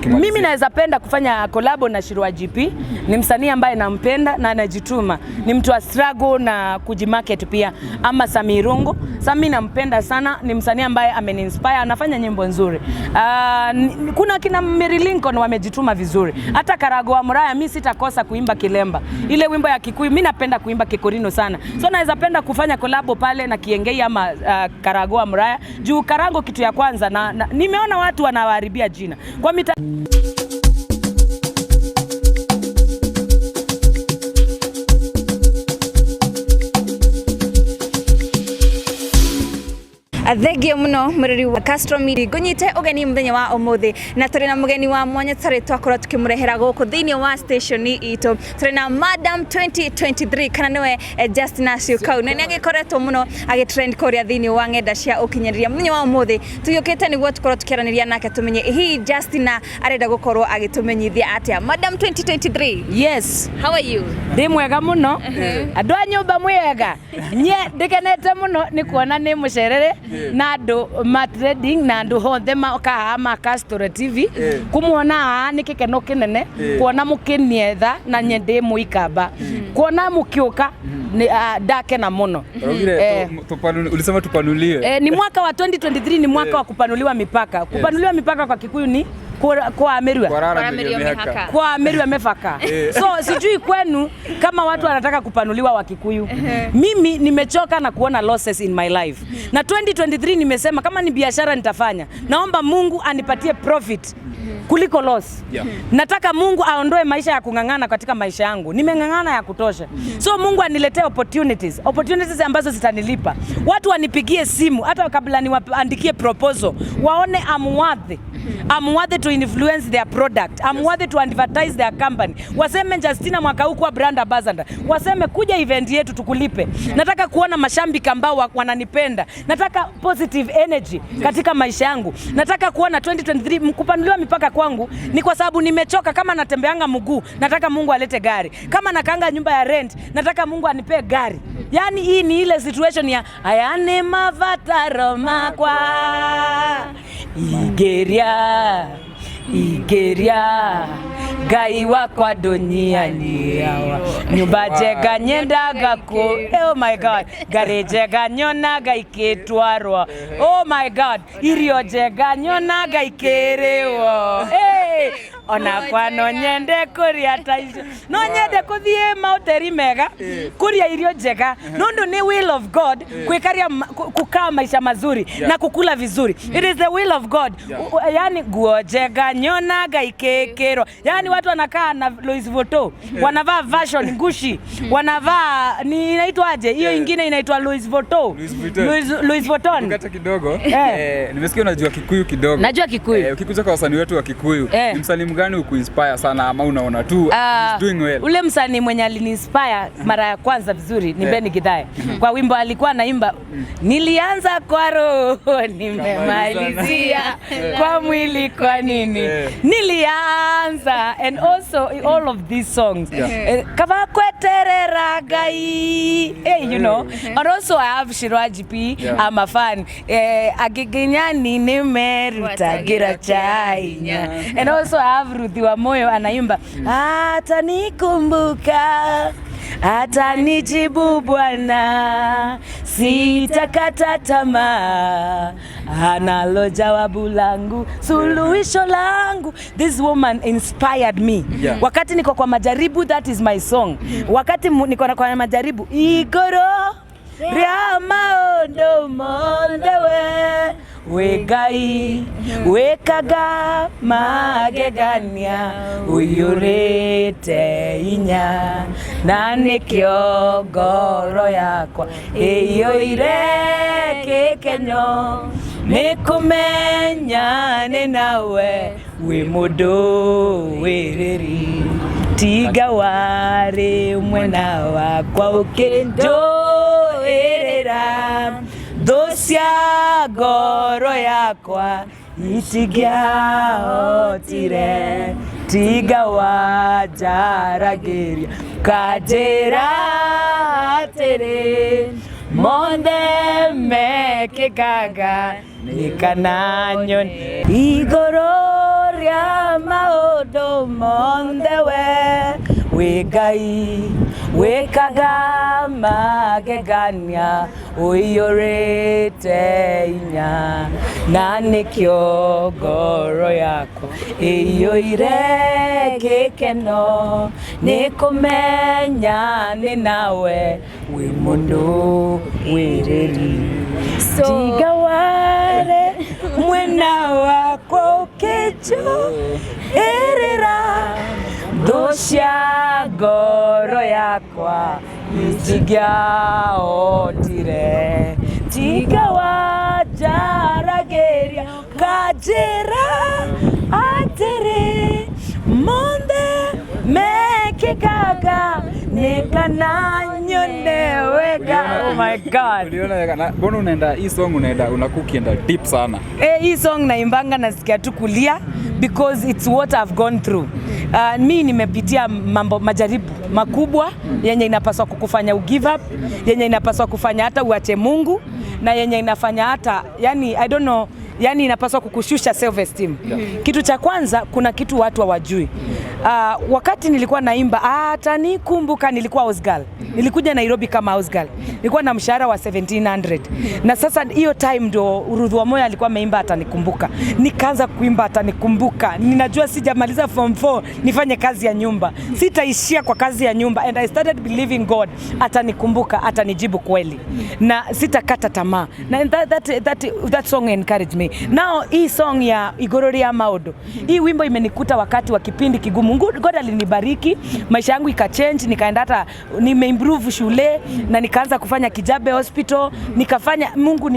Mimi naweza penda kufanya collab na Shiru GP. Ni msanii ambaye nampenda na anajituma. Ni mtu wa struggle na kujimarket pia. Ama Samirungu. Sami nampenda sana, ni msanii ambaye ameninspire, anafanya nyimbo nzuri. Kuna kina Mary Lincoln wamejituma vizuri. Hata Karagoa Muraya mimi sitakosa kuimba Kilemba. Ile wimbo ya Kikuyu mimi napenda kuimba Kikorino sana. So naweza penda kufanya collab pale na Kiengei ama Karagoa Muraya. Juu Karango kitu ya kwanza na nimeona watu wanawaharibia jina. Kwa Thegio muno muriri wa Castro Media gunyite ugeni muthenya wa umuthi na turi na mugeni wa Munyiterera twakora tukimurehera guku thiini wa station itu turi na Madam 2023 kana niwe Justina Syokau na nagikoretwo muno agitrend koria thiini wa ngenda cia ukinyereria muthenya wa umuthi tuyukite niguo tukoro tukiraniria nake tumenye hii Justina arenda gukorwo agitumenyithia atia. Madam 2023, yes, how are you? Ndi mwega muno. Andu a nyumba mwega nye ndikenete muno ni kuona ni mucerere na andu trading na andu honthe ma Castro TV kumuona ni kikeno kinene kuona mukinietha na nyende muikamba kuona mukiuka dake na muno. Ulisema tupanuliwe. Ni mwaka wa 2023 ni mwaka wa kupanuliwa mipaka. Kupanuliwa mipaka kwa Kikuyu ni kwa Ameriwa mefaka. So sijui kwenu kama watu wanataka kupanuliwa wa Kikuyu. Mimi nimechoka na kuona losses in my life. Na 2023 nimesema kama ni biashara nitafanya. Naomba Mungu anipatie profit kuliko loss. Nataka Mungu aondoe maisha ya kungangana katika maisha yangu. Nimengangana ya kutosha. So Mungu aniletee opportunities ambazo zitanilipa. Watu wanipigie simu hata kabla niwaandikie proposal. Waone I'm worthy to influence their product. I'm worthy to advertise their company. Waseme Justina mwaka huu kwa brand ambassador. Waseme kuja event yetu tukulipe. Nataka kuona mashambiki ambao wananipenda. Nataka positive energy katika maisha yangu. Nataka kuona 2023 kupanuliwa mipaka kwangu ni kwa sababu nimechoka. Kama natembeanga mguu, nataka Mungu alete gari. Kama nakanga nyumba ya rent, nataka Mungu anipe gari. Yani hii ni ile situation ya ayane mavataro makwa Igeria gai wakwa duniani yawa nyumba njega nyendaga ku oh my god gari njega nyonaga ikitwarwa oh my god irio njega nyonaga ikiriwo ona kwa no nyende kuria taico no nyende kuthie mauteri mega kuria irio njega nundu ni will of God kwikaria kukaa maisha mazuri na kukula vizuri. It is the will of God. Yani guo njega nyonaga ikikiro. Yani watu wanakaa na Louis Vuitton, wanavaa version Gucci, wanavaa ni inaitwaje? Hiyo ingine inaitwa Louis Vuitton. Louis Vuitton. Ukata kidogo. Nimesikia unajua Kikuyu kidogo. Najua Kikuyu. Ukikuja kwa wasanii wetu wa Kikuyu, ni msanii gani ukuinspire sana ama unaona tu is doing well? Ule msanii mwenye aliniinspire mara ya kwanza vizuri ni Beni Gidhae. Kwa wimbo alikuwa anaimba nilianza kwa roho nimemalizia kwa mwili kwa nini nilianza, and also all of these songs kava Kweiturura gai you know, and also I have Shiru GP. I'm a fan. Agiginyani nimeruta gira chainya, and also I have Ruthi wa moyo anaimba atanikumbuka atanijibu Bwana sitakata tamaa analo jawabu langu suluhisho langu. This woman inspired me. Wakati niko kwa majaribu, that is my song. Wakati niko kwa majaribu igoro ria maondo mondewe wegai wekaga magegania uyurete inya na nikyo ngoro yakwa iyo ire kekenyo nikumenya ni nawe wi mundu wiriri tiga wari mwena wakwa ukindoerera dosia ngoro yakwa itigiahotire tiga wajaragiria kajira atiri monde mekikaga nikananyo igoro ria mondewe wegai wekaga magegania uyorete inya na nikyo ngoro yako iyoire gikeno nikumenya ni nawe wi mundu wiriri tiga ware mwena wako kecho erera dosha ngoro yakwa ijiga otire tiga wajarageria kajera atere monde mekikaga nikananyonewega. Oh my God. Mbona unaenda hii song unakukienda deep sana? Hii song naimbanga nasikia tu kulia because it's what I've gone through. Mi nimepitia majaribu makubwa yenye inapaswa kukufanya give up, yenye inapaswa kufanya hata uache Mungu, na yenye inafanya hata yani I don't know, yani inapaswa kukushusha self esteem. Kitu cha kwanza, kuna kitu watu hawajui. Wakati nilikuwa naimba hata nikumbuka, nilikuwa house girl. Nilikuja Nairobi kama house girl. Nilikuwa na mshahara wa 1700. Na sasa hiyo time ndo Urudhu wa Moyo alikuwa ameimba hata nikumbuka. Nikaanza kuimba hata nikumbuka. Ninajua sijamaliza form 4 nifanye kazi ya nyumba. Sitaishia kwa kazi ya nyumba, and I started believing God hata nikumbuka atanijibu kweli. Na sitakata tamaa. Na that song encouraged me. Now hii song ya Gutareria Maodo. Hii wimbo imenikuta wakati wa kipindi kigumu. God alinibariki, maisha yangu ikachange, nikaenda hata nimeimprove shule na nikaanza kufanya Kijabe Hospital, nikafanya Mungu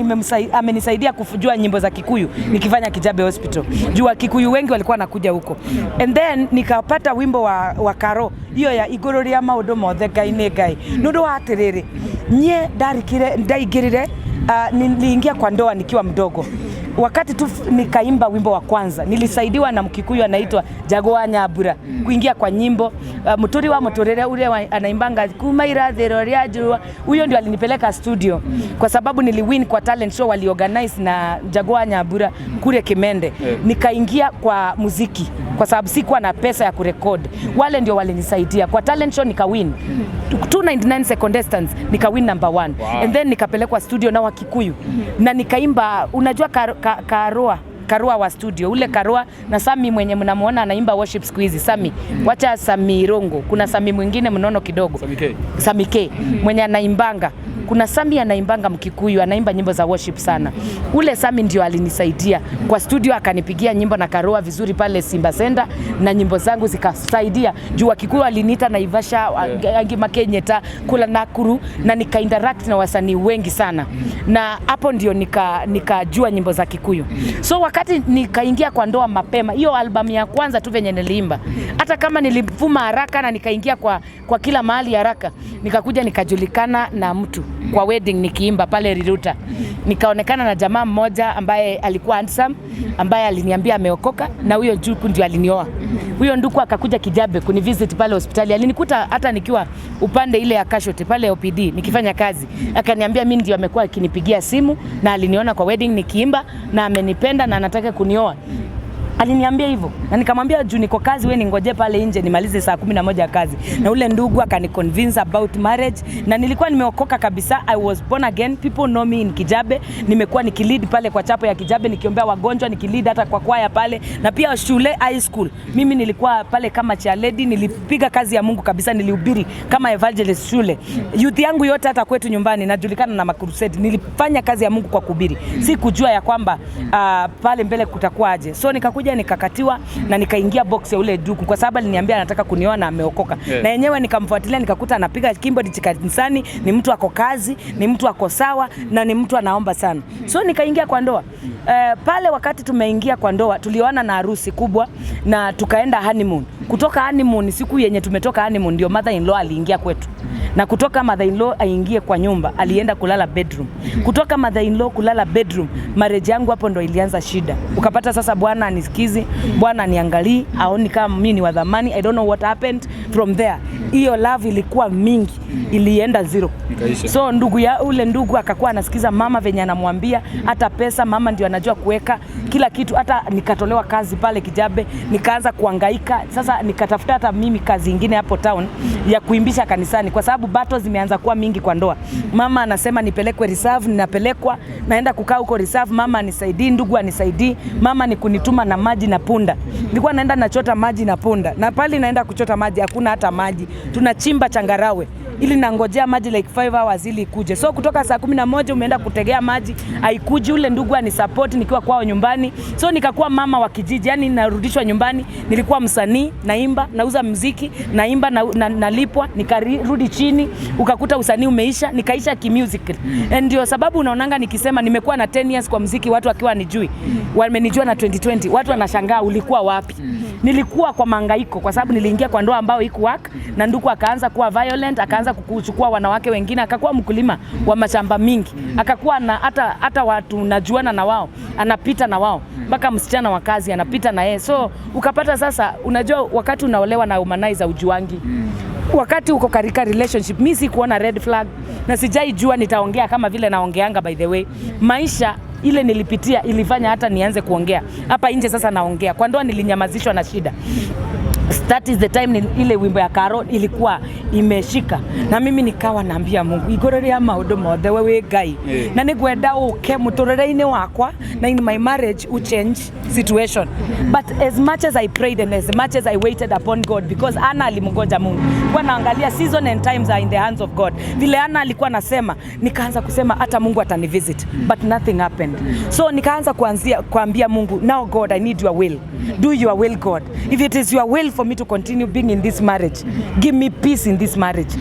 amenisaidia kujua nyimbo za Kikuyu nikifanya Kijabe Hospital. Jua Kikuyu wengi walikuwa wanakuja huko. And then nikapata wimbo wa Karo, hiyo ya Gutareria Maodo mothe Ngai ni Ngai. Nundu wa atiriri, nye ndaigirire niliingia kwa ndoa nikiwa mdogo. Wakati tu nikaimba wimbo wa kwanza, nilisaidiwa na Mkikuyu anaitwa Jagwa Nyabura kuingia kwa nyimbo. Muturi wa Munyiterera ule anaimbanga kumaira thero ria jua. Huyo ndio alinipeleka studio kwa sababu niliwin kwa talent show waliorganize na Jagwa Nyabura kule Kimende. Nikaingia kwa muziki kwa sababu sikuwa na pesa ya kurekod. Wale ndio walinisaidia. Kwa talent show nikawin 299 contestants, nikawin number 1. Wow. And then nikapelekwa studio na Wakikuyu. Na nikaimba, unajua Karua wa studio, ule Karua na Sami mwenye mnamuona anaimba worship siku hizi. Sami, wacha Sami Rongo, kuna Sami mwingine mnono kidogo, Sami K mwenye anaimbanga. Kuna Sami anaimbanga Mkikuyu, anaimba nyimbo za worship sana. Ule Sami ndio alinisaidia kwa studio, akanipigia nyimbo na Karua vizuri pale Simba Center, na nyimbo zangu zikasaidia. Juu Wakikuyu aliniita Naivasha, Makenyeta, kula Nakuru, na nika interact na wasanii wengi sana. Na hapo ndio nikajua nyimbo za Kikuyu. So wakati nikaingia kwa ndoa mapema, hiyo album ya kwanza tu venye niliimba, hata kama nilivuma haraka na nikaingia kwa kila mahali haraka, nikakuja nikajulikana na mtu kwa wedding nikiimba pale Riruta. Nikaonekana na jamaa mmoja ambaye alikuwa handsome, ambaye aliniambia ameokoka, na huyo ndugu ndio alinioa. Huyo ndugu akakuja Kijabe kunivisit pale hospitali. Alinikuta hata nikiwa upande ile ya casualty pale OPD nikifanya kazi. Akaniambia mimi ndio amekuwa akinipigia simu, na aliniona kwa wedding nikiimba na amenipenda na anataka kunioa. Aliniambia hivyo. Na nikamwambia juu niko kazi, wewe ningoje pale nje nimalize saa 11 ya kazi. Na ule ndugu akaniconvince about marriage, na nilikuwa nimeokoka kabisa. I was born again. People know me in Kijabe. Nimekuwa nikilead pale kwa chapo ya Kijabe, nikiombea wagonjwa, nikilead hata kwa kwaya pale, na pia shule high school. Mimi nilikuwa pale kama cheerleader, nilipiga kazi ya Mungu kabisa, nilihubiri kama evangelist shule. Youth yangu yote hata kwetu nyumbani najulikana na makrusade. Nilifanya kazi ya Mungu kwa kuhubiri. Si kujua ya kwamba pale mbele kutakuwa aje. So nikakuja nikakatiwa na nikaingia box ya ule duku kwa sababu aliniambia anataka kunioa na ameokoka. Na yenyewe nikamfuatilia, nikakuta anapiga keyboard kanisani, ni mtu ako kazi, ni mtu ako sawa, na ni mtu anaomba sana. So nikaingia kwa ndoa. Pale wakati tumeingia kwa ndoa, tulioana na harusi kubwa na tukaenda honeymoon. Kutoka honeymoon, siku yenye tumetoka honeymoon ndio mother-in-law aliingia kwetu. Na kutoka mother-in-law aingie kwa nyumba, alienda kulala bedroom. Kutoka mother-in-law kulala bedroom, marriage yangu hapo ndo ilianza shida. Ukapata sasa bwana anisikizi, bwana aniangalii, aoni kama mimi ni wa dhamani. I don't know what happened from there. Hiyo love ilikuwa mingi, ilienda zero. So ule ndugu akakuwa anasikiza mama venye anamwambia, hata pesa mama ndio anajua kuweka kila kitu. Hata nikatolewa kazi pale Kijabe, nikaanza kuhangaika. Sasa nikatafuta hata mimi kazi nyingine hapo town ya kuimbisha kanisani, kwa sababu battles zimeanza kuwa mingi kwa ndoa. Mama anasema nipelekwe reserve, ninapelekwa, naenda kukaa huko reserve, mama anisaidii, ndugu anisaidii, mama ni kunituma na maji na punda. Nilikuwa naenda nachota maji na punda, na pale naenda kuchota maji hakuna hata maji, tunachimba changarawe ili nangojea maji like 5 hours ili ikuje. So kutoka saa 11 umeenda kutegea maji haikuji, ule ndugu anisupport nikiwa kwao nyumbani. So nikakuwa mama wa kijiji, yani narudishwa nyumbani. Nilikuwa msanii, naimba, nauza muziki, naimba nalipwa, nikarudi chini, ukakuta usanii umeisha, nikaisha kimusical. Ndio sababu unaonanga nikisema nimekuwa na 10 years kwa muziki, watu wakiwa nijui. Wamenijua na 2020, watu wanashangaa ulikuwa wapi? Nilikuwa kwa mangaiko kwa sababu niliingia kwa ndoa ambao iko work, na ndugu akaanza kuwa violent, akaanza kuchukua wanawake wengine, akakuwa mkulima wa mashamba mingi, akakuwa na hata watu najuana na wao, anapita na wao mpaka msichana wa kazi anapita na yeye. So ukapata sasa, unajua wakati unaolewa na humanizer ujuangi. Wakati uko katika relationship, mimi si kuona red flag na sijai jua nitaongea kama vile naongeanga. By the way, maisha ile nilipitia ilifanya hata nianze kuongea hapa nje. Sasa naongea. Kwa ndoa nilinyamazishwa na shida. That is the time ile wimbo ya Karo ilikuwa imeshika, na mimi nikawa naambia Mungu Gutareria maundu mothe wewe Ngai, na nigwenda uke muturire-ini wakwa na in my marriage u change situation. But as much as I prayed and as much as I waited upon God, because Ana alimngoja Mungu, kwa naangalia season and times are in the hands of God. Vile Ana alikuwa nasema, nikaanza kusema hata Mungu atanivisit, but nothing happened. So nikaanza kuambia Mungu, now God, I need your will. Do your will, God. If it is your will for me to continue being in this marriage, give me peace in this marriage.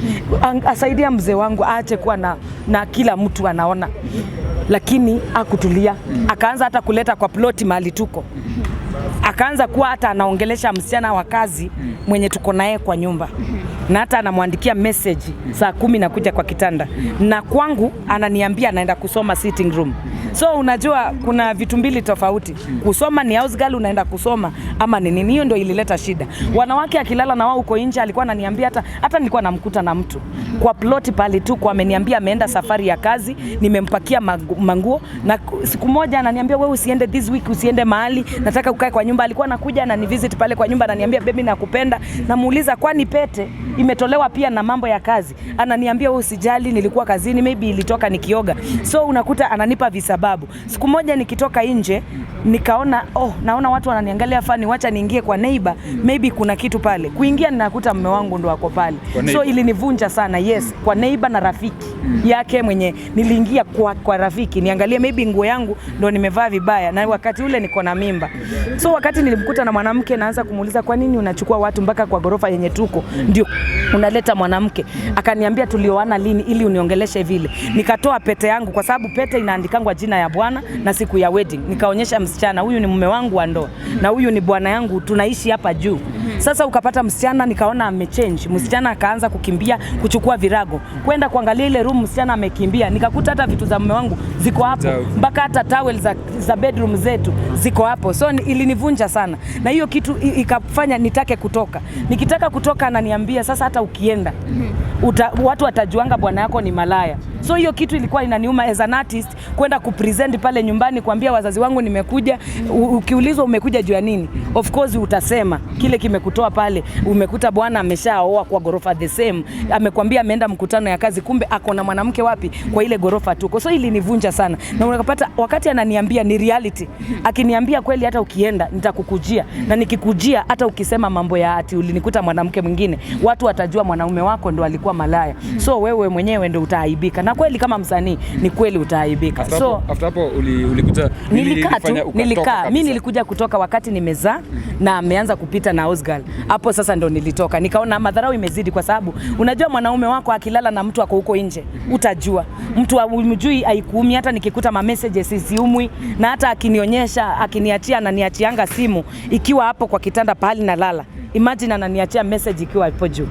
Asaidia mzee wangu aache kuwa na kila mtu anaona. Lakini akutulia, akaanza hata kuleta kwa ploti mahali tuko. Akaanza kuwa hata anaongelesha msichana wa kazi mwenye tuko naye kwa nyumba, na hata anamwandikia message saa 10 na kuja kwa kitanda, na kwangu ananiambia anaenda kusoma sitting room. So unajua kuna vitu mbili tofauti. Kusoma ni house girl, unaenda kusoma ama ni nini? Hiyo ndio ilileta shida. Wanawake akilala na wao uko nje, alikuwa ananiambia hata nilikuwa namkuta na mtu kwa ploti pale tu, kwa ameniambia ameenda safari ya kazi, nimempakia manguo, na siku moja ananiambia wewe usiende this week, usiende mahali, nataka ukae kwa nyumba. Alikuwa anakuja na ni visit pale kwa nyumba, ananiambia baby nakupenda. Namuuliza kwani pete imetolewa pia na mambo ya kazi? Ananiambia wewe usijali, nilikuwa kazini, maybe ilitoka nikioga. So unakuta ananipa visababu. Siku moja nikitoka nje nikaona naona watu wananiangalia fani, wacha niingie kwa neighbor, maybe kuna kitu pale. Kuingia ninakuta mume wangu ndo wako pale. So ilinivunja sana. Yes, kwa neighbor na rafiki yake mwenye niliingia kwa rafiki niangalie maybe nguo yangu ndo nimevaa vibaya, na wakati ule niko na mimba. So wakati nilimkuta na mwanamke, naanza kumuuliza kwa nini unachukua watu mpaka kwa gorofa yenye tuko ndio unaleta mwanamke? Akaniambia tulioana lini ili uniongeleshe vile. Nikatoa pete yangu kwa sababu pete inaandikangwa jina ya bwana na siku ya wedding. Nikaonyesha msichana, huyu ni mume wangu wa ndoa na huyu ni bwana yangu, tunaishi hapa juu. Sasa ukapata msichana, nikaona amechange. Msichana akaanza kukimbia kuchukua virago kwenda kuangalia ile room, msichana amekimbia. Nikakuta hata vitu za mume wangu ziko hapo, mpaka hata towel za bedroom zetu ziko hapo. So ilinivunja sana, na hiyo kitu ikafanya nitake kutoka. Nikitaka kutoka ananiambia sasa hata ukienda watu watajuanga bwana yako ni malaya. So hiyo kitu ilikuwa inaniuma as an artist, kwenda kupresent pale nyumbani, kuambia wazazi wangu nimekuja. Ukiulizwa umekuja juu ya nini, of course utasema kile kimekutoa pale. Umekuta bwana ameshaoa kwa gorofa the same, amekwambia ameenda mkutano ya kazi, kumbe ako na mwanamke wapi kwa ile gorofa tuko. So ilinivunja sana, na unapata wakati ananiambia ni reality, akiniambia kweli hata ukienda nitakukujia, na nikikujia hata ukisema mambo ya ati ulinikuta mwanamke mwingine, watu watajua mwanaume wako ndo alikuwa malaya. So wewe mwenyewe ndo utaaibika, na kweli kama msanii ni kweli utaaibika. So after hapo ulikuta nilikaa mimi nilikuja kutoka wakati nimezaa na ameanza kupita na Osgal. Hapo sasa ndo nilitoka, nikaona madharau imezidi, kwa sababu unajua mwanaume wako akilala na mtu ako huko nje utajua. Mtu umjui haikuumi. Hata nikikuta ma messages siumwi, na hata akinionyesha akiniachia ananiachianga simu ikiwa hapo kwa kitanda pahali nalala. Imagine ananiachia message ikiwa hapo juu.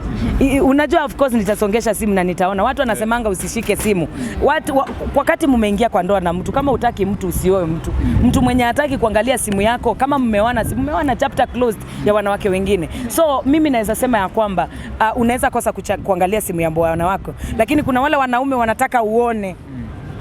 Unajua of course nitasongesha simu na nitaona. Watu wanasemanga usishike simu. Wakati mmeingia kwa ndoa na mtu, kama utaki mtu usioe mtu. Mtu mwenye hataki kuangalia simu yako, kama mmeoana chapter closed ya wanawake wengine. So mimi naweza sema ya kwamba unaweza kosa kuangalia simu ya bwana wako, lakini kuna wale wanaume wanataka uone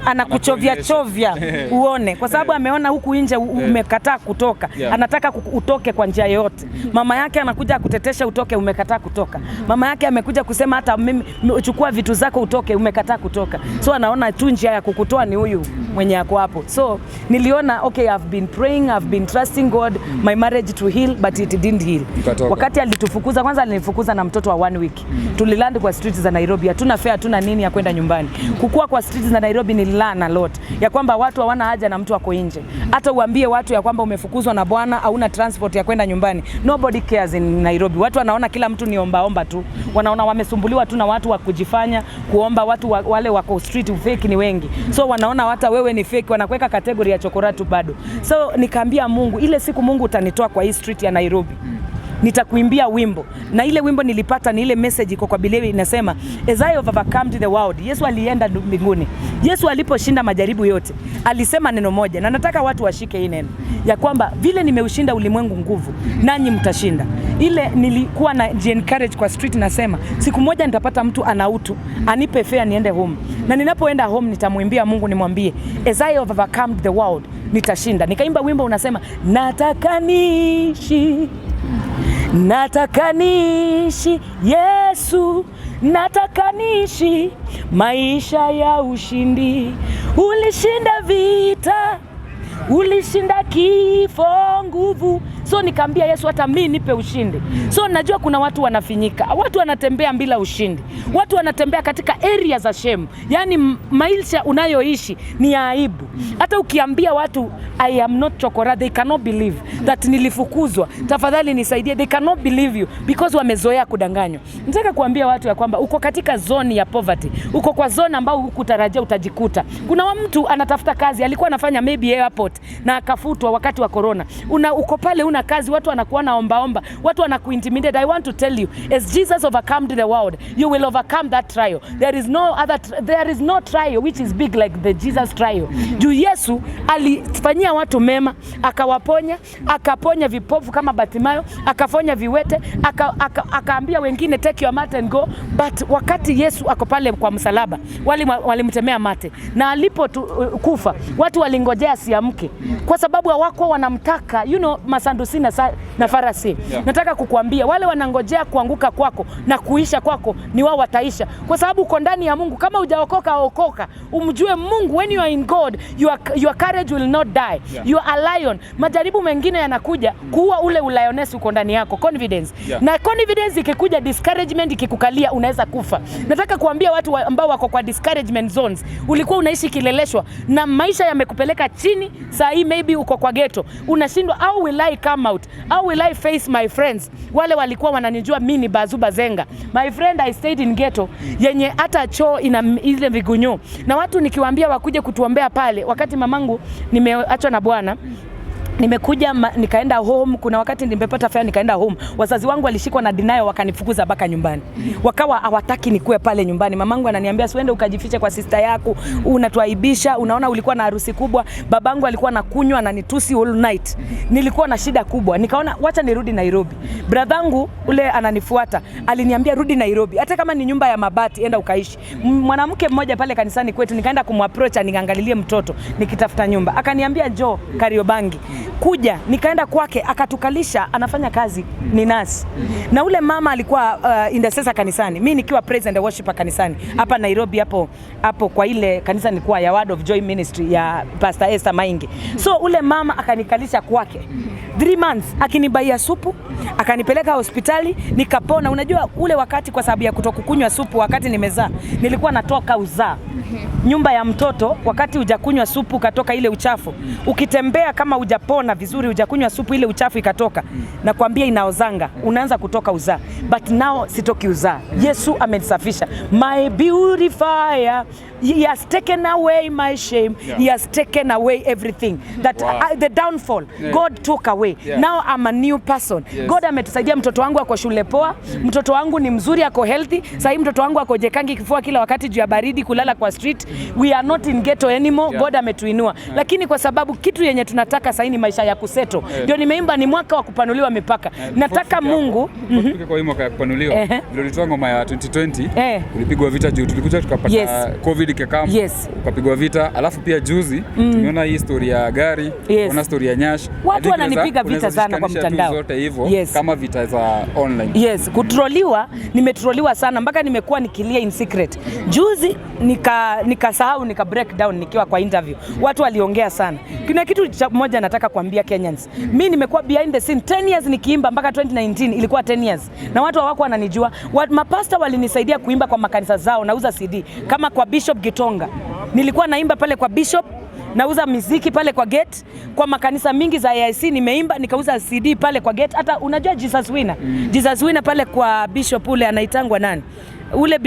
anakuchovya chovya uone, kwa sababu ameona huku nje umekataa kutoka. Anataka utoke kwa njia yote. Mama yake anakuja kutetesha utoke, umekataa kutoka. Mama yake amekuja kusema hata mimi chukua vitu zako utoke, umekataa kutoka. So anaona tu njia ya kukutoa ni huyu mwenye yako hapo. So niliona okay, I've been praying, I've been trusting God my marriage to heal, but it didn't heal. Wakati alitufukuza, kwanza alinifukuza na mtoto wa 1 week. Tulilandi kwa streets za Nairobi, hatuna fare, hatuna nini ya kwenda nyumbani. Kukua kwa streets za Nairobi nililana lot ya kwamba watu hawana haja na mtu wako nje. Hata uambie watu ya kwamba umefukuzwa na bwana au una transport ya kwenda nyumbani, nobody cares in Nairobi. Watu wanaona kila mtu ni omba tu. Wanaona wamesumbuliwa tu na watu wa kujifanya kuomba. Watu wale wako street fake ni wengi. So wanaona hata wewe ni fake, wanakuweka kategori ya chokora tu bado. So nikaambia Mungu, ile siku Mungu utanitoa kwa hii street ya Nairobi, nitakuimbia wimbo. Na ile wimbo nilipata ni ile message iko kwa Biblia inasema, as I have overcome the world. Yesu alienda mbinguni. Yesu aliposhinda majaribu yote, alisema neno moja, na nataka watu washike hii neno, ya kwamba vile nimeushinda ulimwengu nguvu, nanyi mtashinda. Ile nilikuwa na encourage kwa street, nasema siku moja nitapata mtu ana utu, anipe fare niende home. Na ninapoenda home nitamwimbia Mungu, nimwambie as I have overcome the world, nitashinda. Nikaimba wimbo unasema, nataka niishi Yesu, nataka niishi maisha ya ushindi. Ulishinda vita, ulishinda kifo, nguvu. So nikaambia Yesu, hata mimi nipe ushindi. So najua kuna watu wanafinyika, watu wanatembea bila ushindi, watu wanatembea katika area za shame. Yani maisha unayoishi ni ya aibu. Hata ukiambia watu I am not chokora, they cannot believe that nilifukuzwa, tafadhali nisaidie. They cannot believe you because wamezoea kudanganywa. Nataka kuambia watu ya kwamba uko katika zone ya poverty, uko kwa zone ambao hukutarajia utajikuta. Kuna mtu anatafuta kazi, alikuwa anafanya maybe airport na akafutwa wakati wa corona. Uko pale una kazi, watu wanakuwa na omba, watu wanakuintimidate. I want to tell you, as Jesus overcome the world, you will overcome that trial. There is no trial which is big like the Jesus trial. Juu Yesu alifanyia watu mema, akawaponya, akaponya vipofu kama Batimayo, akaponya viwete, akaambia wengine take your mat and go. But wakati Yesu ako pale kwa msalaba, walimtemea mate, na alipo kufa watu walingojea asiamke, kwa sababu hawako wanamtaka, masandusi na farasi. Nataka kukuambia wale wanangojea kuanguka kwako na kuisha kwako, ni wao wataisha, kwa sababu uko ndani ya Mungu. Kama hujaokoka, okoka, umjue Mungu. When you are in God, your courage will not die. You are a lion. Majaribu mengine yanakuja kuua ule lioness uko ndani yako, confidence. Na confidence ikikuja, discouragement ikikukalia, unaweza kufa. Nataka kuambia watu ambao wako kwa discouragement zones, ulikuwa unaishi kileleshwa na maisha yamekupeleka chini, saa hii maybe uko kwa ghetto, unashindwa, how will I come out? How will I face my friends? Wale walikuwa wananijua mimi ni Bazuba Zenga. My friend, I stayed in ghetto yenye hata choo ina ile vigunyo. Na watu nikiwaambia wakuje kutuombea pale, wakati mamangu nimeachwa na bwana, nimekuja nikaenda home. Kuna wakati nimepata fare nikaenda home, wazazi wangu walishikwa na denial, wakanifukuza baka nyumbani. Wakawa hawataki nikue pale nyumbani. Mamangu ananiambia siende ukajifiche kwa sister yako, unatuaibisha, unaona ulikuwa na harusi kubwa. Babangu alikuwa anakunywa na nitusi all night. Nilikuwa na shida kubwa, nikaona wacha nirudi Nairobi. Bradhangu ule ananifuata, aliniambia rudi Nairobi, hata kama ni nyumba ya mabati enda ukaishi. Mwanamke mmoja pale kanisani kwetu, nikaenda kumapproach aniangalilie mtoto nikitafuta nyumba. Akaniambia njoo Kariobangi. Kuja, nikaenda kwake, akatukalisha, anafanya kazi ni nasi. Na ule mama alikuwa intercessor kanisani, mimi nikiwa praise and worship kanisani hapa Nairobi, hapo kwa ile kanisa nilikuwa ya Word of Joy Ministry ya Pastor Esther Maingi. So ule mama akanikalisha kwake 3 months, akinibaia supu, akanipeleka hospitali, nikapona. Unajua ule wakati, kwa sababu ya kutokukunywa supu wakati nimezaa, nilikuwa natoka uzaa. Nyumba ya mtoto, wakati hujakunywa supu katoka ile uchafu, ukitembea kama hujapona vizuri, hujakunywa supu, ile uchafu ikatoka, na kuambia inaozanga, unaanza kutoka uzaa. But now sitoki uzaa. Yesu amenisafisha. My beautifier, he has taken away my shame. He has taken away everything that the downfall God took away. Now I'm a new person. God ametusaidia. Mtoto wangu ako shule poa, mtoto wangu ni mzuri, ako healthy. Sasa mtoto wangu ako jekangi kifua kila wakati juu ya baridi, kulala kwa street. We are not in ghetto anymore. God ametuinua. Lakini kwa sababu kitu yenye tunataka sasa ni maisha ya kuseto. Ndio nimeimba ni mwaka wa kupanuliwa mipaka. Nataka Mungu kwa hii mwaka ya kupanuliwa. Ndio ulitoa ngoma ya 2020. Ulipigwa vita juu tulikuja tukapata COVID ikakam ukapigwa vita. Alafu pia juzi tumeona hii story ya gari, kuna story ya Nyash. Watu wananipiga vita sana kwa mtandao. Zote hivyo kama vita za online. Kutroliwa, nimetroliwa sana mpaka nimekuwa nikilia in secret. Juzi nikasahau nika break down nikiwa kwa interview. Watu waliongea sana. Kuna kitu moja nataka kuambia Kenyans. Mimi nimekuwa behind the scene 10 years nikiimba mpaka 2019 ilikuwa 10 years. Na watu hawako wananijua. Mapasta walinisaidia kuimba kwa makanisa zao, nauza CD. Kama kwa Bishop Gitonga. Nilikuwa naimba pale kwa Bishop, nauza muziki pale kwa Gate. Kwa makanisa mingi za AIC nimeimba, nikauza CD pale kwa Gate. Hata unajua Jesus Winner. Jesus Winner pale kwa Bishop ule anaitangwa nani? Ule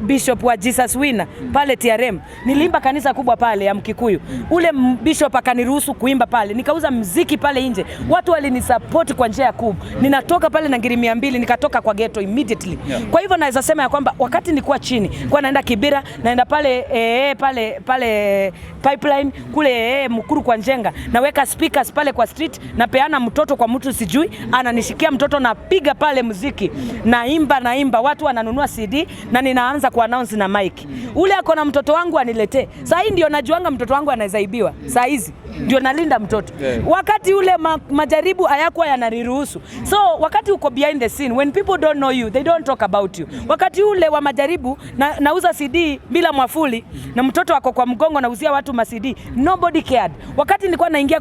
Bishop wa Jesus Winner pale TRM. Niliimba kanisa kubwa pale ya Mkikuyu. Ule Bishop akaniruhusu kuimba pale. Nikauza muziki pale nje. Watu walinisupport kwa njia kubwa. Ninatoka pale na ngiri 200 nikatoka kwa ghetto immediately. Kwa hivyo naweza sema ya kwamba wakati nilikuwa chini, kwa naenda Kibira, naenda pale pipeline kule Mukuru kwa Njenga, naweka speakers pale kwa street, napeana mtoto kwa mtu sijui, ananishikia mtoto na piga pale muziki. Naimba, watu wananunua CD na ninaanza kuannounce na mic. Ule ako na mtoto wangu aniletee. Sasa hii ndio najuanga mtoto wangu anawezaibiwa. Sasa hizi ndio nalinda mtoto. Wakati ule majaribu hayakuwa yananiruhusu. So wakati uko behind the scene, when people don't know you, they don't talk about you. Wakati ule wa majaribu nauza CD bila mwafuli na mtoto wako kwa mgongo nauzia watu ma CD, nobody cared. Wakati nilikuwa naingia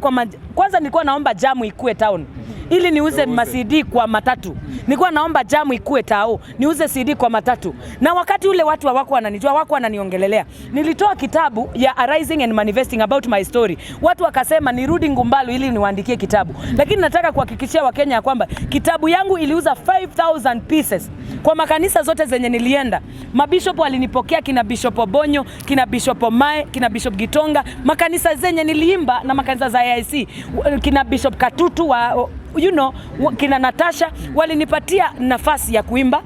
kwanza nilikuwa naomba jamu ikue town ili niuze ma CD kwa matatu. Nilikuwa naomba jamu ikue tao, niuze CD kwa matatu. Na wakati ule watu hawako wananijua, hawako wananiongelelea. Nilitoa kitabu ya Arising and Manifesting about my story. Watu wakasema nirudi Ngumbalu ili niwaandikie kitabu. Lakini nataka kuhakikishia Wakenya ya kwamba kitabu yangu iliuza 5,000 pieces kwa makanisa zote zenye nilienda. Mabishop walinipokea, kina Bishop Obonyo, kina Bishop Omae, kina Bishop Gitonga, makanisa zenye niliimba na makanisa za AIC, kina Bishop Katutu wa kina Natasha walinipatia nafasi ya kuimba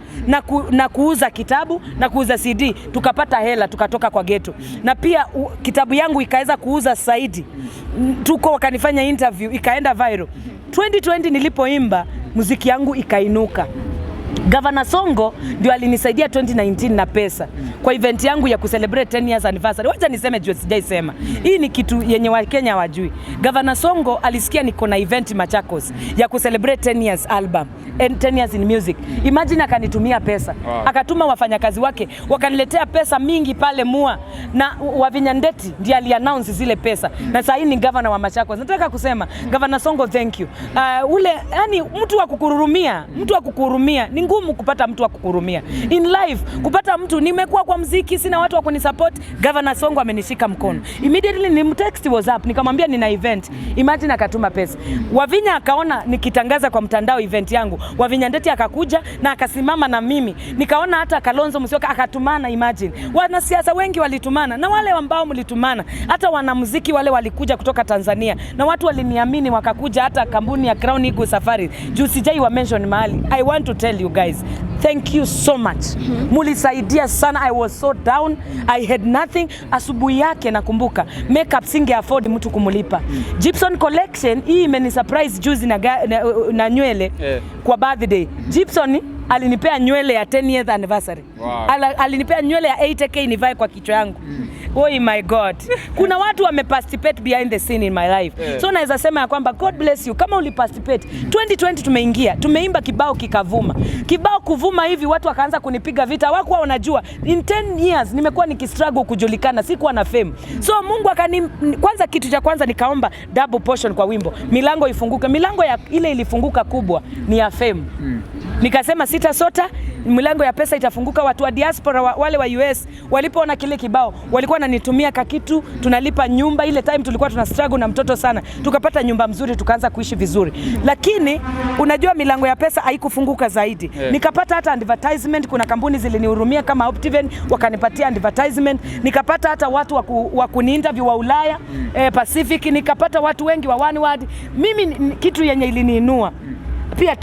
na kuuza kitabu na kuuza CD, tukapata hela, tukatoka kwa ghetto. Na pia kitabu yangu ikaweza kuuza zaidi. Wakanifanya interview ikaenda viral. 2020 nilipoimba muziki yangu ikainuka. Governor Songo ndio alinisaidia 2019 na pesa kwa event yangu ya kucelebrate 10 years anniversary. Wacha niseme juu sijaisema. Hii ni kitu yenye Wakenya hawajui. Governor Songo alisikia niko na event Machakos ya kucelebrate 10 years album and 10 years in music. Imagine akanitumia pesa. Akatuma wafanyakazi wake, wakaniletea pesa mingi pale Mua, na Wavinyandeti ndiye aliannounce zile pesa. Na sasa hii ni governor wa Machakos. Nataka kusema Governor Songo, thank you. Yani mtu wa kukuhurumia ni ngumu kupata mtu wa kukurumia. In life, kupata mtu, nimekuwa kwa muziki, sina watu wa kunisupport, Governor Songo amenishika mkono. Immediately nimtext WhatsApp, nikamwambia nina event. Imagine akatuma pesa. Wavinya akaona nikitangaza kwa mtandao event yangu. Wavinya Ndeti akakuja na akasimama na mimi. Nikaona hata Kalonzo Musyoka akatumana, imagine. Wanasiasa wengi walitumana na wale ambao mlitumana. Hata wanamuziki wale walikuja kutoka Tanzania. Na watu waliniamini wakakuja, hata kampuni ya Crown Eagle Safari. Juu sijai wa mention mahali. I want to tell you guys, thank you so much. Mulisaidia sana. I was so down, I had nothing. Asubuhi yake nakumbuka makeup singe afford mtu kumulipa. Gibson collection hii imeni surprise juzi na nywele kwa birthday. Gibson alinipea nywele ya 10 years anniversary. Alinipea nywele ya 80k nivae kwa kichwa yangu. Oh my God. Kuna watu wameparticipate behind the scene in my life. So naweza sema ya kwamba God bless you kama uliparticipate. 2020 tumeimba kibao kikavuma. Kibao kuvuma hivi watu wakaanza kunipiga vita. Hawakuwa wanajua. In 10 years nimekuwa nikistruggle kujulikana, sikuwa na fame. So Mungu kwanza kitu cha kwanza nikaomba double portion kwa wimbo. Milango ifunguke. Milango ya ile ilifunguka kubwa ni ya fame. Nikasema sitasota, milango ya pesa itafunguka. Watu wa diaspora wale wa US walipoona kile kibao walikuwa wananitumia kakitu, tunalipa nyumba. Ile time tulikuwa tuna struggle na mtoto sana, tukapata nyumba mzuri, tukaanza kuishi vizuri. Lakini unajua milango ya pesa haikufunguka zaidi. Nikapata hata advertisement, kuna kampuni zilinihurumia kama Optiven wakanipatia advertisement. Nikapata hata watu wa kuniinterview wa Ulaya, Pacific. Nikapata watu wengi wa One Word. Mimi kitu yenye iliniinua pia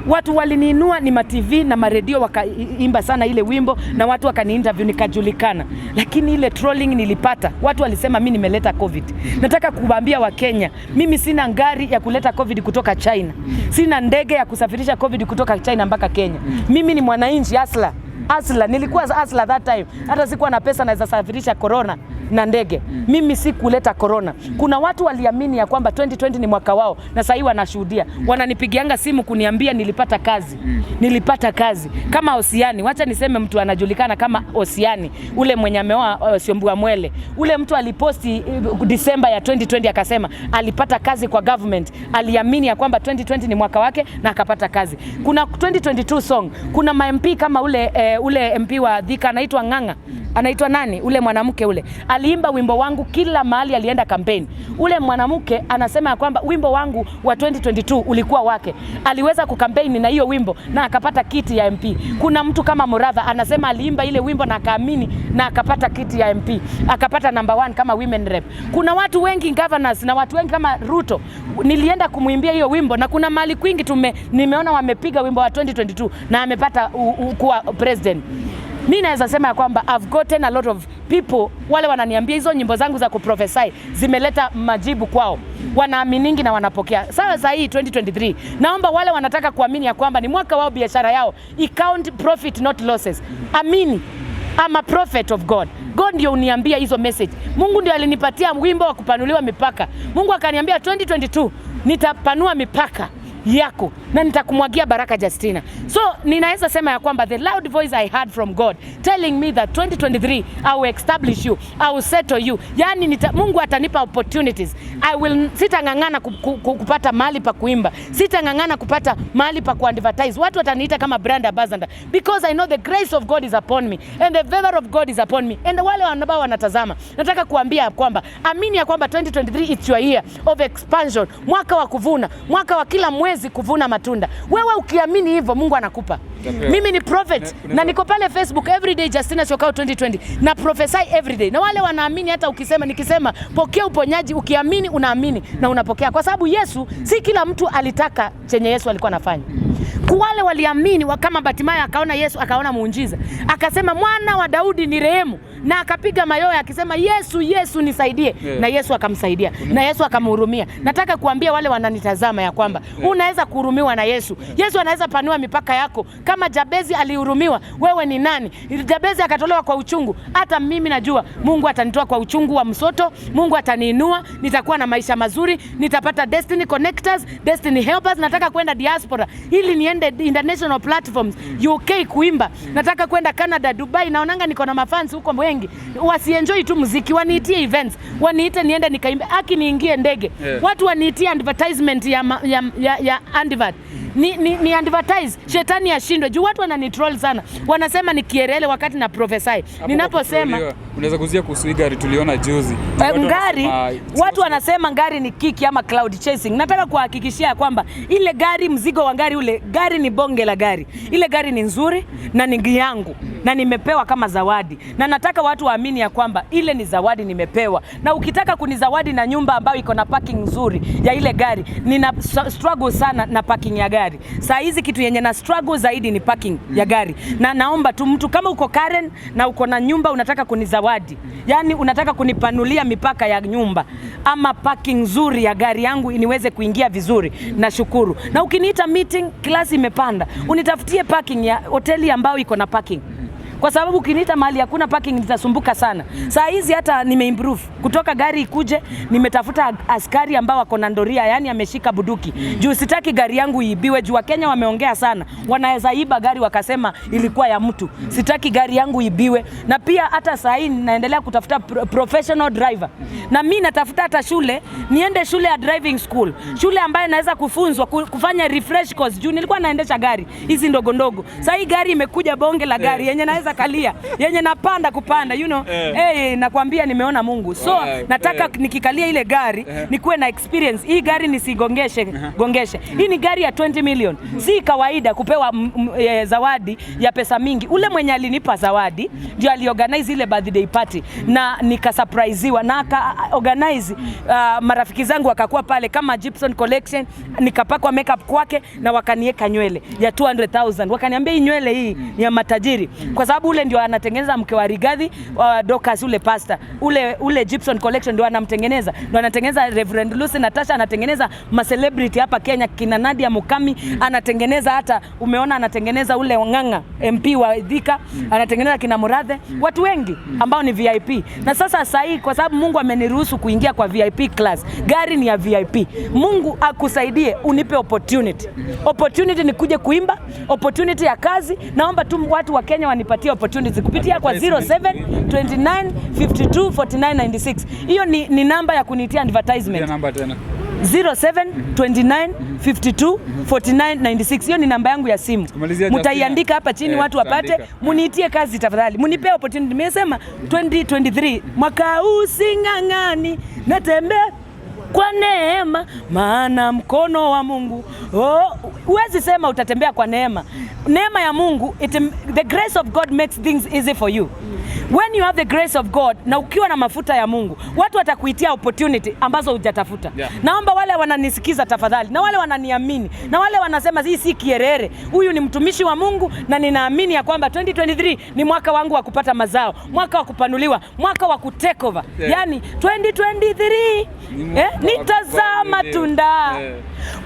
watu waliniinua ni ma-TV na ma-radio, wakaimba sana ile wimbo na watu wakani-interview nikajulikana. Lakini ile trolling nilipata, watu walisema mimi nimeleta COVID. Nataka kuwaambia Wakenya, mimi sina ngari ya kuleta COVID kutoka China. Sina ndege ya kusafirisha COVID kutoka China mpaka Kenya. Mimi ni mwananchi asla. Asla, nilikuwa Asla that time. Hata sikuwa na pesa naweza safirisha corona na ndege. Mimi sikuleta corona. Kuna watu waliamini ya kwamba 2020 ni mwaka wao na sasa hivi wanashuhudia. Wananipigianga simu kuniambia nilipata kazi. Nilipata kazi kama Osiani. Wacha niseme mtu anajulikana kama Osiani. Ule mwenye ameoa Siombua Mwele. Ule mtu aliposti Disemba ya 2020 akasema alipata kazi kwa government. Aliamini ya kwamba 2020 ni mwaka wake na akapata kazi. Kuna 2022 song. Kuna MP kama ule MP wa Thika anaitwa Ng'ang'a. Anaitwa nani? Ule mwanamke ule. Aliimba wimbo wangu kila mahali alienda campaign. Ule mwanamke anasema ya kwamba wimbo wangu wa 2022 ulikuwa wake. Aliweza kukampeni na hiyo wimbo na akapata kiti ya MP. Kuna mtu kama Muratha anasema aliimba ile wimbo na akaamini na akapata kiti ya MP. Akapata number 1 kama women rep. Kuna watu wengi governors na watu wengi kama Ruto. Nilienda kumuimbia hiyo wimbo na kuna mali kwingi nimeona wamepiga wimbo wa 2022 na amepata kuwa president. Mimi naweza sema ya kwamba I've gotten a lot of people wale wananiambia hizo nyimbo zangu za kuprophesy zimeleta majibu kwao. Wanaaminigi na wanapokea. Sasa hii 2023 naomba wale wanataka kuamini ya kwamba ni mwaka wao biashara yao count profit not losses. Amini. I'm a prophet of God. God ndio uniambia hizo message. Mungu ndio alinipatia wimbo wa kupanuliwa mipaka. Mungu akaniambia 2022 nitapanua mipaka yako na nitakumwagia baraka Justina. So ninaweza sema ya kwamba the loud voice I heard from God telling me that 2023 I will establish you, I will settle you. Yani Mungu atanipa opportunities. Sitangangana kupata mahali pa kuimba. Sitangangana kupata mahali pa kuadvertise. Watu wataniita kama brand ambassador because I know the grace of God is upon me and the favor of God is upon me. And wale ambao wanatazama, nataka kuambia kwamba amini ya kwamba 2023 it's your year of expansion. Mwaka wa kuvuna, mwaka wa kila mwezi kuvuna matunda. Wewe ukiamini hivyo Mungu anakupa. Mimi ni prophet na niko pale Facebook everyday Justina Syokau 2020 na prophesy everyday. Na wale wanaamini hata nikisema pokea uponyaji, ukiamini unaamini na unapokea kwa sababu Yesu si kila mtu alitaka chenye Yesu alikuwa anafanya. Kwa wale waliamini kama Batimayo akaona Yesu akaona muujiza. Akasema mwana wa Daudi ni rehemu na akapiga mayowe akisema Yesu nisaidie na Yesu akamsaidia na Yesu akamhurumia. Nataka kuambia wale wananitazama ya kwamba unaweza kuhurumiwa na Yesu. Yesu anaweza panua mipaka yako. Kama Jabezi alihurumiwa, wewe ni nani? Jabezi akatolewa kwa uchungu. Hata mimi najua Mungu atanitoa kwa uchungu wa msoto. Mungu ataniinua, nitakuwa na maisha mazuri, nitapata destiny connectors, destiny helpers. Nataka kwenda diaspora ili niende international platforms, UK kuimba. Nataka kwenda Canada, Dubai. Naonanga niko na mafans huko wengi. Wasienjoy tu muziki, waniitie events. Waniite niende nikaimbe. Aki niingie ndege. Watu waniitie advertisement ya advert. Ni advertise. Shetani ashindwe. Juu watu wananitroll sana. Wanasema ni kierele wakati na prophesy. Ninaposema unaweza kuzia kuhusu gari tuliona juzi. Ngari, watu wanasema ngari ni kiki ama cloud chasing. Nataka kuhakikishia kwamba ile gari, mzigo wa gari ule, gari ni bonge la gari. Ile gari ni nzuri na ni yangu na nimepewa kama zawadi. Na nataka watu waamini ya kwamba ile ni zawadi nimepewa. Na ukitaka kunizawadi na nyumba ambayo iko na parking nzuri ya ile gari, nina struggle sana na parking ya gari. Saa hizi kitu yenye na struggle zaidi ni parking ya gari. Na naomba tu mtu kama uko Karen na uko na nyumba unataka kunizawadi, yani unataka kunipanulia mipaka ya nyumba ama parking nzuri ya gari yangu niweze kuingia vizuri, na shukuru. Na ukiniita meeting, klasi imepanda, unitafutie parking ya hoteli ambayo iko na parking. Kwa sababu ukiniita mahali hakuna parking nitasumbuka sana. Saa hizi hata nimeimprove. Kutoka gari ikuje, nimetafuta askari ambao wako na ndoria, yani ameshika buduki. Juu sitaki gari yangu iibiwe. Juu Kenya wameongea sana. Wanaweza iba gari wakasema ilikuwa ya mtu. Sitaki gari yangu iibiwe. Na pia hata saa hii naendelea kutafuta professional driver. Na mimi natafuta hata shule, niende shule ya driving school. Shule ambayo naweza kufunzwa kufanya refresh course. Juu nilikuwa naendesha gari hizi ndogo ndogo. Saa hii gari imekuja bonge la gari yenye naweza kalia, yenye napanda kupanda, you know. Nakwambia nimeona Mungu. So nataka nikikalia ile gari nikuwe na experience. Hii gari nisigongeshe. Hii ni gari ya 20 million. Si kawaida kupewa zawadi ya pesa mingi. Ule mwenye alinipa zawadi ndio aliorganize ile birthday party na nikasurpriseiwa na organize marafiki zangu wakakuwa pale kama Gibson collection, nikapakwa makeup kwake na wakanieka nywele ya 200,000. Wakaniambia hii nywele hii ni ya matajiri. Kwa sababu sababu ule ndio anatengeneza mke wa Rigathi, Dorcas ule pastor. Ule Gibson Collection ndio anamtengeneza. Ndio anatengeneza Reverend Lucy Natasha, anatengeneza ma celebrity hapa Kenya, kina Nadia Mukami, anatengeneza hata umeona anatengeneza ule Ng'ang'a MP wa Thika, anatengeneza kina Murathe, watu wengi ambao ni VIP. Na sasa sahi kwa sababu Mungu ameniruhusu kuingia kwa VIP class, gari ni ya VIP. Mungu akusaidie, unipe opportunity. Opportunity ni kuja kuimba, opportunity ya kazi. Naomba tu watu wa Kenya wanipatie opportunity kupitia kwa 0729524996. Hiyo ni namba ya kunitia advertisement. Hiyo namba tena 0729524996. Hiyo ni namba yangu ya simu. Mtaiandika hapa chini, watu wapate, muniitie kazi tafadhali. Munipe opportunity. Nimesema 2023 mwaka huu sing'ang'ani, natembea kwa neema, maana mkono wa Mungu. Huwezi sema utatembea kwa neema. Neema ya Mungu, the grace of God makes things easy for you. When you have the grace of God na ukiwa na mafuta ya Mungu, watu watakuitia opportunity ambazo hujatafuta. Naomba wale wananisikiza tafadhali, na wale wananiamini, na wale wanasema hii si kierere, huyu ni mtumishi wa Mungu, na ninaamini ya kwamba 2023 ni mwaka wangu wa kupata mazao, mwaka wa kupanuliwa, mwaka wa kutake over. Yani 2023 nitazaa matunda.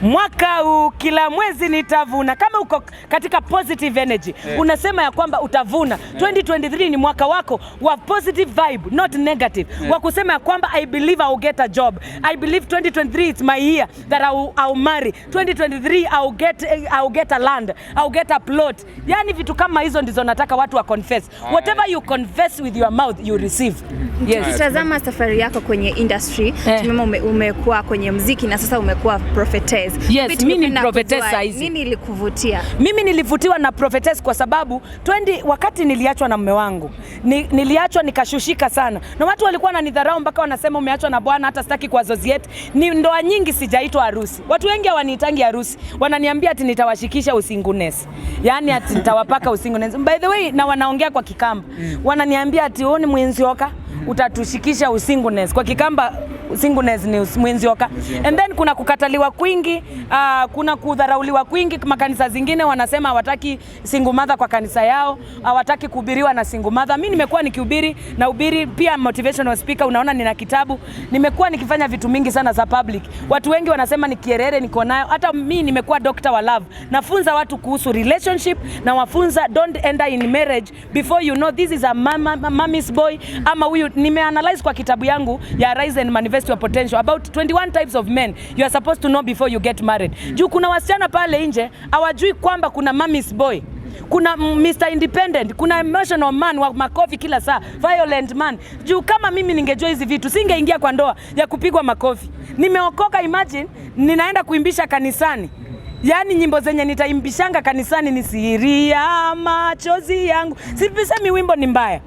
Mwaka huu kila mwezi nitavuna. Kama uko katika positive energy, unasema ya kwamba utavuna. 2023 ni mwaka wako wa positive vibe, not negative. Wa kusema ya kwamba I believe I will get a job. I believe 2023 it's my year that I'll marry. 2023 I'll get a land. I'll get a plot. Yani vitu kama hizo ndizo nataka watu wa confess. Whatever you confess with your mouth, you receive. Yes. Tukitazama safari yako kwenye industry, tumema umekuwa kwenye muziki na sasa umekuwa prophetess. Yes, mimi ni prophetess saizi. Nini ilikuvutia? Mimi nilivutiwa na prophetess kwa sababu wakati niliachwa na mume wangu, niliachwa nikashushika sana. Na watu walikuwa wananidharau mpaka wanasema umeachwa na bwana, hata sitaki kwa associate. Ni ndoa nyingi sijaitwa harusi. Watu wengi hawaniitangi harusi. Wananiambia ati nitawashikisha usingunes. Yaani ati nitawapaka usingunes. By the way, na wanaongea kwa Kikamba. Wananiambia ati oni Mwenzioka utatushikisha usingunes. Kwa Kikamba singleness ni Mwenzioka. And then kuna kukataliwa kwingi, kuna kudharauliwa kwingi. Makanisa zingine wanasema hawataki single mother kwa kanisa yao, hawataki kuhubiriwa na single mother. Mimi nimekuwa nikihubiri na hubiri pia motivational speaker, unaona nina kitabu. Nimekuwa nikifanya vitu mingi sana za public. Watu wengi wanasema ni kierere niko nayo. Hata mimi nimekuwa doctor wa love. Nafunza watu kuhusu relationship na wafunza don't enter in marriage before you know this is a mommy's boy. Ama huyu nimeanalyze kwa kitabu yangu ya Rise and Manifest Your Potential about 21 types of men you are supposed to know before you get married. Juu kuna wasichana pale nje hawajui kwamba kuna mommy's boy, kuna Mr. Independent, kuna emotional man wa makofi kila saa, violent man. Juu kama mimi ningejua hizi vitu singeingia kwa ndoa ya kupigwa makofi. Nimeokoka, imagine ninaenda kuimbisha kanisani. Yaani nyimbo zenye nitaimbishanga kanisani ni siri ya machozi yangu. Sisemi wimbo ni mbaya.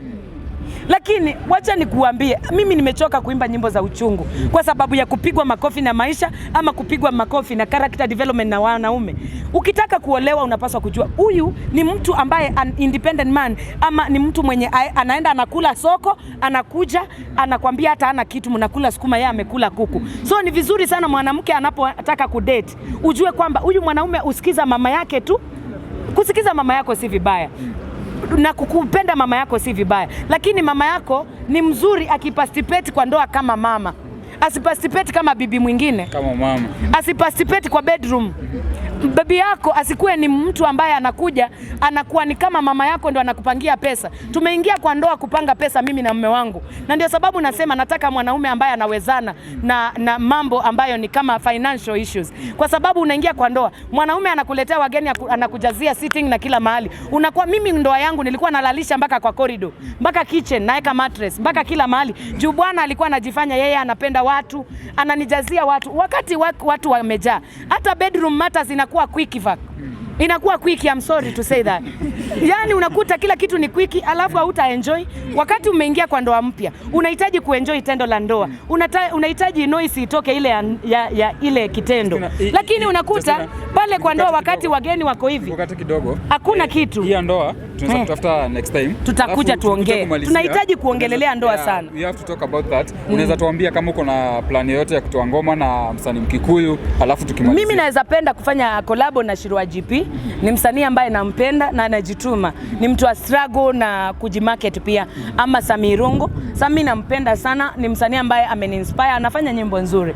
Lakini wacha nikuambie, mimi nimechoka kuimba nyimbo za uchungu kwa sababu ya kupigwa makofi na maisha ama kupigwa makofi na character development na wanaume. Ukitaka kuolewa unapaswa kujua huyu ni mtu ambaye an independent man, ama ni mtu mwenye anaenda anakula soko, anakuja anakwambia hata hana kitu, mnakula sukuma, yeye amekula kuku. So ni vizuri sana mwanamke anapotaka kudate ujue kwamba huyu mwanaume usikiza mama yake tu. Kusikiza mama yako si vibaya, na kukupenda mama yako si vibaya, lakini mama yako ni mzuri akipasipeti kwa ndoa kama mama, asipasipeti kama bibi mwingine kama mama, asipasipeti kwa bedroom. Bibi yako asikuwe ni mtu ambaye anakuja anakuwa ni kama mama yako ndio anakupangia pesa. Tumeingia kwa ndoa kupanga pesa mimi na mume wangu, na ndio sababu nasema nataka mwanaume ambaye anawezana na mambo ambayo ni kama financial issues. Kwa sababu unaingia kwa ndoa, mwanaume anakuletea wageni, anakujazia sitting na kila mahali. Unakuwa, mimi ndoa yangu nilikuwa nalalisha mpaka kwa corridor, mpaka kitchen, naeka mattress, mpaka kila mahali. Juu bwana alikuwa anajifanya yeye anapenda watu, ananijazia watu wakati watu wamejaa. Hata bedroom matters inakuwa quick vac. Inakuwa quick, I'm sorry to say that. Yani unakuta kila kitu ni quick, alafu hauta enjoy. Wakati umeingia kwa ndoa mpya, unahitaji kuenjoy tendo la ndoa. Unahitaji noise itoke ile ya ile kitendo. Lakini unakuta pale kwa ndoa wakati wageni wako hivi, wakati kidogo hakuna kitu. Hii ndoa tunaweza kutafuta next time. Tutakuja tuongee. Tunahitaji kuongelelea ndoa sana. We have to talk about that. Unaweza tuambia kama uko na plan yoyote ya kutoa ngoma na msanii Mkikuyu, alafu tukimalizia. Mimi naweza penda kufanya collab na Shiru GP. ni msanii ambaye nampenda na anajituma. Ni mtu wa struggle na kujimarket pia. Ama Samirungu, Sami nampenda sana, ni msanii ambaye ameninspire, anafanya nyimbo nzuri.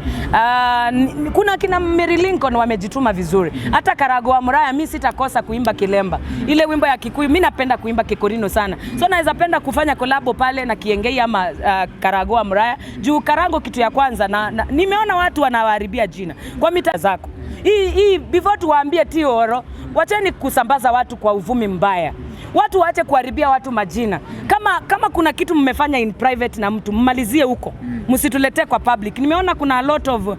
Kuna kina Mary Lincoln wamejituma vizuri. Hata Karagoa Muraya mimi sitakosa kuimba Kilemba. Ile wimbo ya Kikuyu mimi napenda kuimba Kikorino sana. So naweza penda kufanya collab pale na Kiengei ama Karagoa Muraya. Juu Karango kitu ya kwanza na nimeona watu wanawaharibia jina kwa mita zako. Hii before tuwaambie Tioro, wacheni kusambaza watu kwa uvumi mbaya. Watu waache kuharibia watu majina. Kama kuna kitu mmefanya in private na mtu, mmalizie huko. Msituletee kwa public. Nimeona kuna a lot of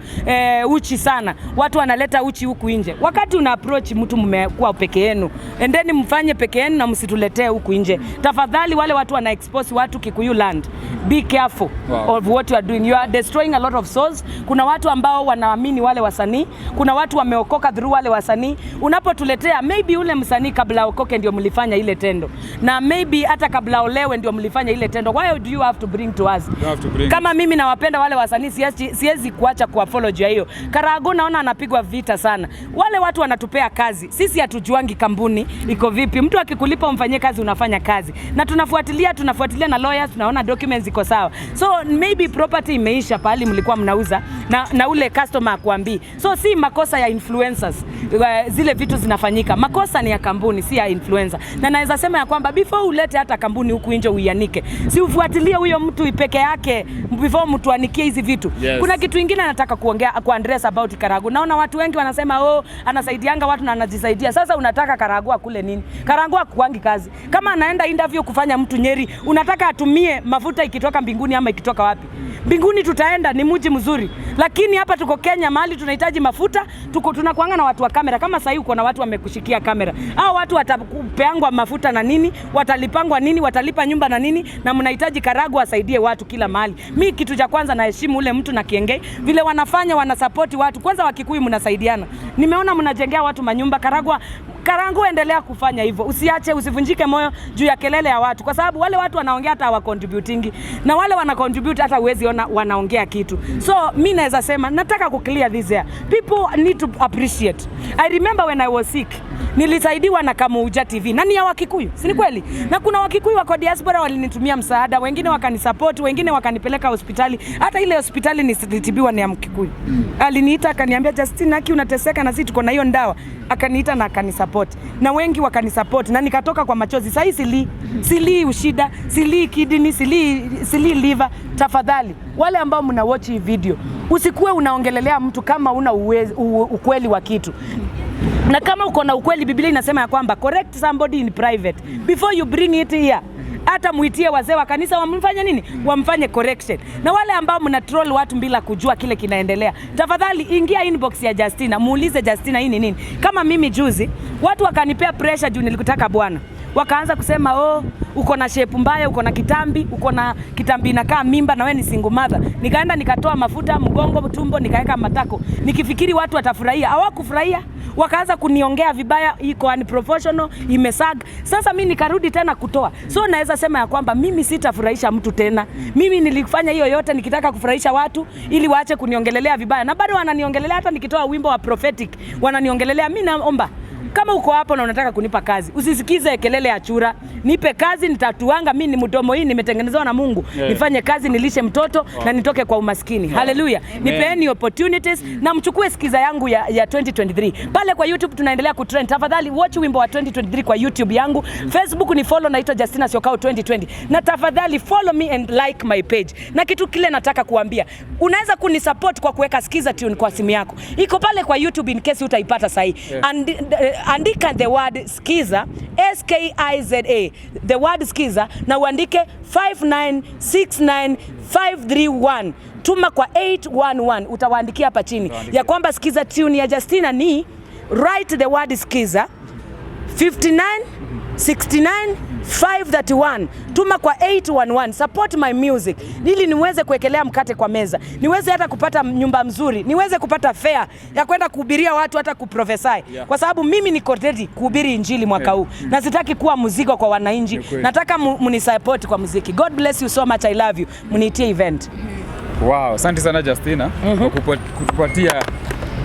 uchi sana. Watu wanaleta uchi huku nje. Wakati una approach mtu mmekuwa peke yenu, endeni mfanye peke yenu na msituletee huku nje. Tafadhali wale watu wana expose watu Kikuyu land. Be careful of what you are doing. You are destroying a lot of souls. Kuna watu ambao wanaamini wale wasanii. Kuna watu wameokoka through wale wasanii. Unapotuletea maybe ule msanii kabla aokoke ndio mlifanya ile tendo. Na maybe hata kabla olewe ndio mlifanya ile tendo. Why do you have to bring to us? Kama mimi nawapenda wale wasanii, siwezi kuacha kuapology hiyo. Karago naona anapigwa vita sana. Wale watu wanatupea kazi. Sisi hatujuangi kampuni iko vipi. Mtu akikulipa umfanyie kazi, unafanya kazi. Na tunafuatilia na lawyers, tunaona documents iko sawa. So maybe property imeisha pale mlikuwa mnauza na ule customer akuambii. So si makosa ya influencers. Zile vitu zinafanyika. Makosa ni ya kampuni, si ya influencer. Na naweza sema ya kwamba before ulete hata kampuni huku nje uianike, si ufuatilie huyo mtu peke yake before mtu anikie hizi vitu. Yes. Kuna kitu kingine nataka kuongea address about Karago. Naona watu wengi wanasema anasaidianga watu na anajisaidia. Sasa unataka Karago akule nini? Karago akuangi kazi. Kama anaenda interview kufanya mtu Nyeri, unataka atumie mafuta ikitoka mbinguni ama ikitoka wapi? Mbinguni tutaenda, ni mji mzuri. Lakini hapa tuko Kenya mahali tunahitaji mafuta, tunakuanga na watu wa kamera. Kama sasa uko na watu wamekushikia kamera. Hao watu watapeangwa mafuta na nini? Watalipangwa nini? Watalipa nyumba na nini? Na mnahitaji Karago asaidie watu kila mahali. Mimi kitu cha kwanza naheshimu ule mtu na Kiengei vile wanafanya, wanasupport watu. Kwanza Wakikuyu mnasaidiana. Nimeona mnajengea watu manyumba. Karango endelea kufanya hivyo. Usivunjike moyo juu ya kelele ya watu. Kwa sababu wale watu wanaongea hata hawacontributingi. Na wale wana contribute hata huwezi ona wanaongea kitu. So mimi naweza sema nataka ku clear this here. People need to appreciate. I remember when I was sick, nilisaidiwa na Kamuja TV. Nani ya Wakikuyu? Si ni kweli? Na kuna Wakikuyu wako diaspora walinitumia msaada, wengine wakanisupport, wengine wakanipeleka hospitali. Hata ile hospitali nilitibiwa ni ya Mkikuyu. Aliniita akaniambia, Justina, haki unateseka na sisi tuko na hiyo ndawa. Akaniita na akanisupport. Na wengi wakanisupport na nikatoka kwa machozi. Sasa sili ushida, sili kidney, sili liver. Tafadhali wale ambao mna watch hii video, usikuwe unaongelelea mtu kama una ukweli wa kitu. Na kama uko na ukweli, Biblia inasema ya kwamba correct somebody in private before you bring it here. Hata muitie wazee wa kanisa wamfanye nini? Wamfanye correction. Na wale ambao mna troll watu bila kujua kile kinaendelea, tafadhali ingia inbox ya Justina, muulize Justina hii ni nini. Kama mimi juzi watu wakanipea pressure juu nilikutaka bwana. Wakaanza kusema uko na shape mbaya, uko na kitambi inakaa mimba na wewe ni single mother. Nikaenda nikatoa mafuta mgongo, tumbo, nikaweka matako. Nikifikiri watu watafurahia, hawakufurahia. Wakaanza kuniongea vibaya, iko unprofessional, imesag. Sasa mimi nikarudi tena kutoa. So naweza sema ya kwamba mimi sitafurahisha mtu tena. Mimi nilifanya hiyo yote nikitaka kufurahisha watu ili waache kuniongelelea vibaya. Na bado wananiongelelea hata nikitoa wimbo wa prophetic. Wananiongelelea. Mimi naomba kama uko hapo na unataka kunipa kazi, usisikize kelele ya chura. Nipe kazi, nitatuanga. Mimi ni mdomo hii nimetengenezwa na Mungu. Nifanye kazi, nilishe mtoto na nitoke kwa umaskini. Hallelujah. Nipeeni opportunities na mchukue sikiza yangu ya 2023. Pale kwa YouTube tunaendelea kutrend. Tafadhali watch wimbo wa 2023 kwa YouTube yangu. Facebook ni follow, naitwa Justina Syokau 2020. Na tafadhali follow me and like my page. Na kitu kile nataka kuambia, unaweza kunisupport kwa kuweka sikiza tune kwa simu yako. Iko pale kwa YouTube in case utaipata sahi. Andika the word skiza, SKIZA, the word skiza, na uandike 5969531. Tuma kwa 811, utawaandikia hapa chini ya kwamba skiza tune ya Justina ni write the word skiza 5969531. Tuma kwa 811. Support my music ili niweze kuwekelea mkate kwa meza, niweze hata kupata nyumba mzuri, niweze kupata fare ya kwenda kuhubiria watu, hata kuprofesy. Kwa sababu mimi niko ready kuhubiri injili mwaka huu. Na sitaki kuwa mzigo kwa wananchi. Nataka munisupport kwa muziki. God bless you so much. I love you. Muniitie event. Wow, asante sana Justina kwa kutupatia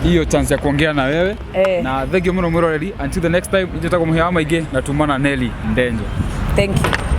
hiyo chance ya kuongea na wewe. Na thank you muno mwiroreri. Until the next time, nitaka kumuhea maige na tumana Nelly Ndenjo. Thank you.